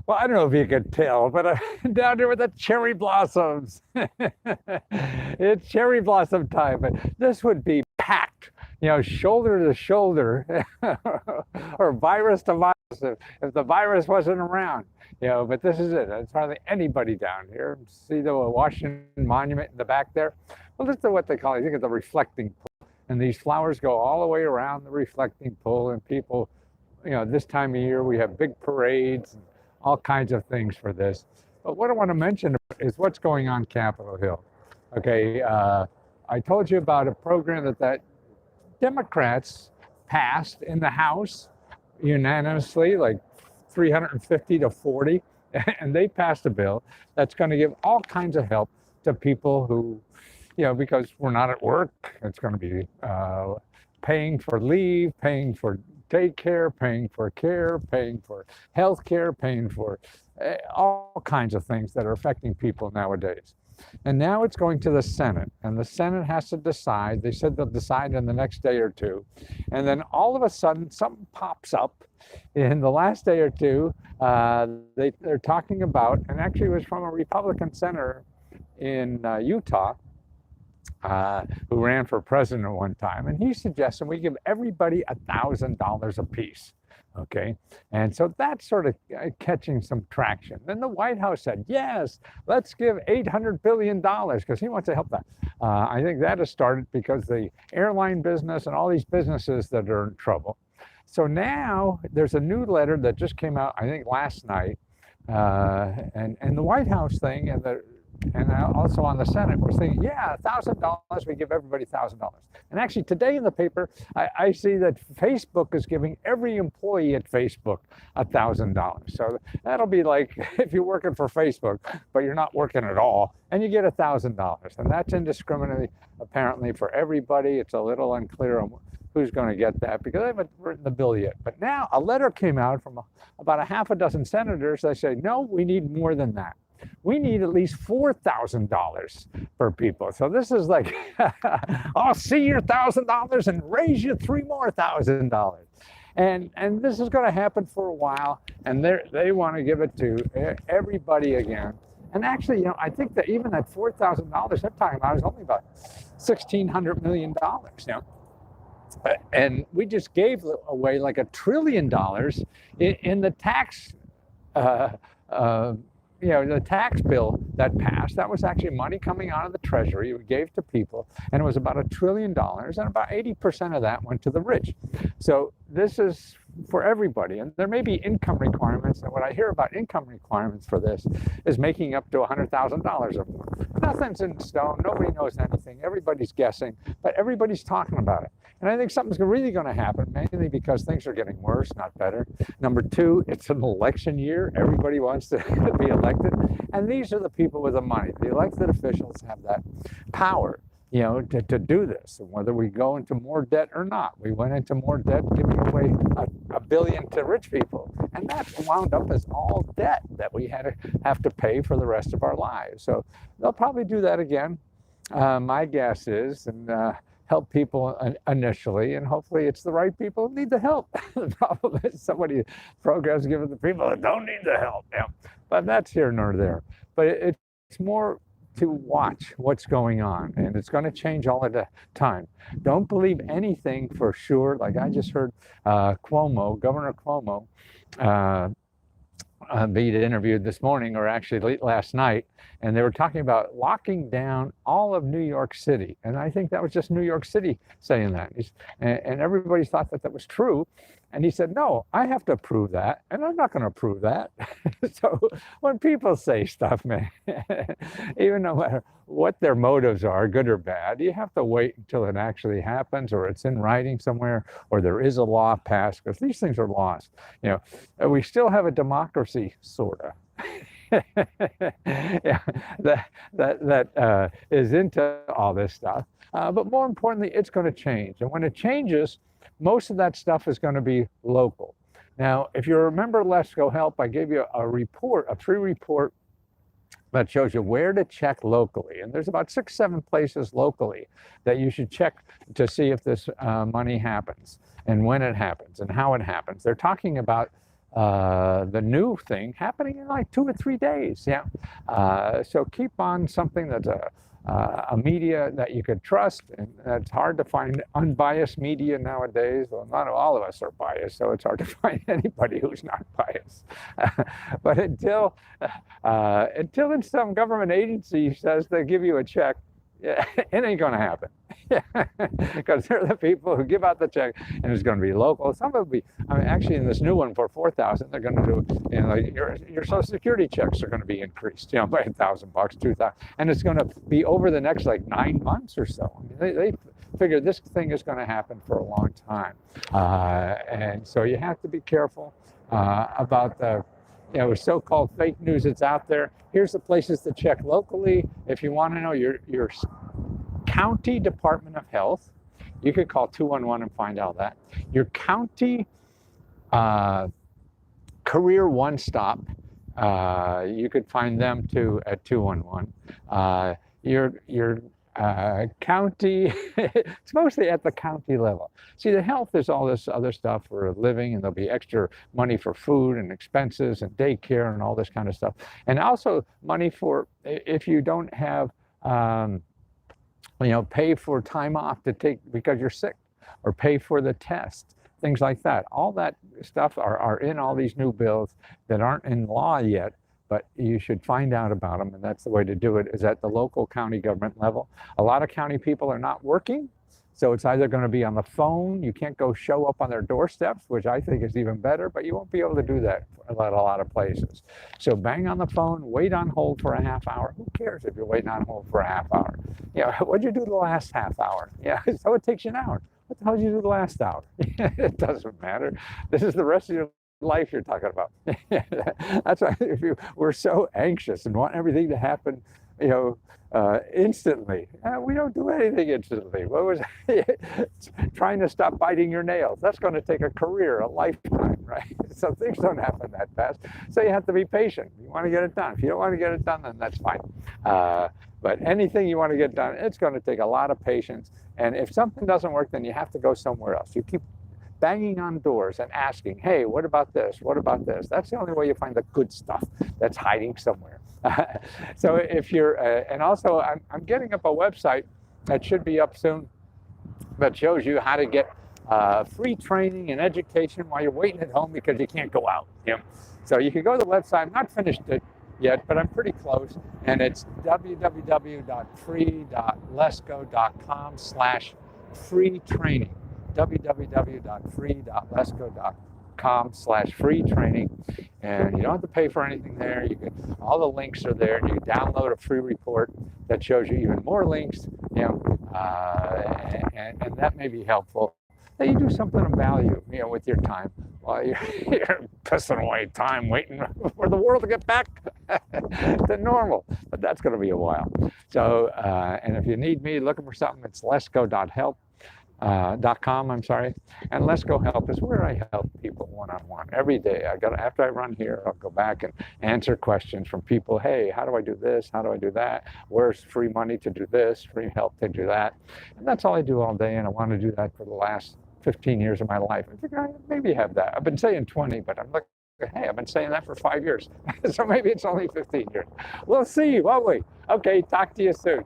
Well, I don't know if you could tell, but I'm down here with the cherry blossoms. It's cherry blossom time, but this would be packed, shoulder to shoulder, or virus to virus if the virus wasn't around. But this is it. There's hardly anybody down here. See the Washington Monument in the back there? Well, this is what they call it. I think it's the reflecting pool. And these flowers go all the way around the reflecting pool, and people, this time of year we have big parades and all kinds of things for this. But what I want to mention is what's going on Capitol Hill. Okay, I told you about a program that Democrats passed in the House unanimously, like 350 to 40, and they passed a bill that's going to give all kinds of help to people who, because we're not at work. It's going to be paying for leave, paying for daycare, paying for care, paying for health care, paying for all kinds of things that are affecting people nowadays. And now it's going to the Senate, and the Senate has to decide. They said they'll decide in the next day or two. And then all of a sudden, something pops up in the last day or two. They're talking about, and actually it was from a Republican senator in Utah, who ran for president at one time, and he suggested we give everybody $1,000 apiece. Okay, and so that's sort of catching some traction. Then the White House said, yes, let's give $800 billion because he wants to help that. I think that has started because the airline business and all these businesses that are in trouble. So now there's a new letter that just came out, I think last night, and the White House thing and also on the Senate was thinking, yeah, $1,000, we give everybody $1,000. And actually today in the paper, I see that Facebook is giving every employee at Facebook $1,000. So that'll be like if you're working for Facebook, but you're not working at all, and you get $1,000. And that's indiscriminately, apparently, for everybody. It's a little unclear on who's going to get that because they haven't written the bill yet. But now a letter came out from about a half a dozen senators. They say, no, we need more than that. We need at least $4,000 for people. So this is like, I'll see your $1,000 and raise you $3 more $1,000. And this is going to happen for a while. And they want to give it to everybody again. And actually, I think that even that $4,000 they're talking about is only about $1,600 million. And we just gave away like $1 trillion in the tax. The tax bill that passed, that was actually money coming out of the Treasury we gave to people, and it was about $1 trillion, and about 80% of that went to the rich. So this is for everybody, and there may be income requirements, and what I hear about income requirements for this is making up to $100,000 or more. Nothing's in stone, nobody knows anything, everybody's guessing, but everybody's talking about it. And I think something's really going to happen, mainly because things are getting worse, not better. Number two, it's an election year. Everybody wants to be elected. And these are the people with the money. The elected officials have that power, to do this, and whether we go into more debt or not. We went into more debt, giving away $1 billion to rich people. And that wound up as all debt that we have to pay for the rest of our lives. So they'll probably do that again. My guess is, and help people initially, and hopefully it's the right people who need the help. The problem is somebody programs given to people that don't need the help. Yeah. But that's here nor there. But it's more to watch what's going on, and it's going to change all of the time. Don't believe anything for sure. Like I just heard Governor Cuomo, being interviewed this morning, or actually late last night, and they were talking about locking down all of New York City. And I think that was just New York City saying that. And everybody thought that was true. And he said, no, I have to approve that, and I'm not going to approve that. So when people say stuff, man, even no matter what their motives are, good or bad, you have to wait until it actually happens, or it's in writing somewhere, or there is a law passed, because these things are laws. We still have a democracy, sort of. Yeah, that is into all this stuff. But more importantly, it's going to change. And when it changes, most of that stuff is going to be local. Now, if you remember Lesko Help, I gave you a free report that shows you where to check locally. And there's about 6, 7 places locally that you should check to see if this money happens, and when it happens, and how it happens. They're talking about the new thing happening in like 2 or 3 days. Yeah. So keep on something that's a media that you could trust, and it's hard to find unbiased media nowadays. Well, not all of us are biased, so it's hard to find anybody who's not biased. But until some government agency says they give you a check, yeah, it ain't going to happen. Because they're the people who give out the check, and it's going to be local. Some of it will be, I mean, actually in this new one for $4,000, they're going to do, you know, like your Social Security checks are going to be increased, you know, by $1,000, $2,000, and it's going to be over the next like 9 months or so. I mean, they figure this thing is going to happen for a long time, and so you have to be careful about the, you know, so-called fake news that's out there. Here's the places to check locally. If you want to know your county Department of Health, you could call 211 and find out that. Your county career one-stop, you could find them too at 211. Your county, it's mostly at the county level. See, the health is all this other stuff for a living, and there'll be extra money for food and expenses and daycare and all this kind of stuff. And also money for, if you don't have, you know, pay for time off to take because you're sick, or pay for the test, things like that. All that stuff are in all these new bills that aren't in law yet, but you should find out about them, and that's the way to do it, is at the local county government level. A lot of county people are not working, so it's either going to be on the phone. You can't go show up on their doorsteps, which I think is even better, but you won't be able to do that at a lot of places. So bang on the phone, wait on hold for a half hour. Who cares if you're waiting on hold for a half hour? You know, what'd you do the last half hour? Yeah, so it takes you an hour. What the hell did you do the last hour? It doesn't matter. This is the rest of your life you're talking about. That's why if we're so anxious and want everything to happen, you know, instantly. We don't do anything instantly. What was trying to stop biting your nails? That's going to take a career, a lifetime, right? So things don't happen that fast. So you have to be patient. You want to get it done. If you don't want to get it done, then that's fine. But anything you want to get done, it's going to take a lot of patience. And if something doesn't work, then you have to go somewhere else. You keep banging on doors and asking, hey, what about this? What about this? That's the only way you find the good stuff that's hiding somewhere. So if you're, and also I'm getting up a website that should be up soon that shows you how to get free training and education while you're waiting at home because you can't go out. You know? So you can go to the website. I'm not finished it yet, but I'm pretty close. And it's www.free.lesko.com/free training. www.free.lesko.com/free training, and you don't have to pay for anything there. You can, all the links are there, and you can download a free report that shows you even more links, you know, and that may be helpful. That you do something of value, you know, with your time while you're pissing away time waiting for the world to get back to normal. But that's going to be a while. So, and if you need me looking for something, it's lesko.com, I'm sorry. And Lesko Help is where I help people one-on-one every day. After I run here, I'll go back and answer questions from people. Hey, how do I do this? How do I do that? Where's free money to do this? Free help to do that? And that's all I do all day, and I want to do that for the last 15 years of my life. I think I maybe have that. I've been saying 20, but I'm looking, hey, I've been saying that for 5 years. So maybe it's only 15 years. We'll see, won't we? Okay, talk to you soon.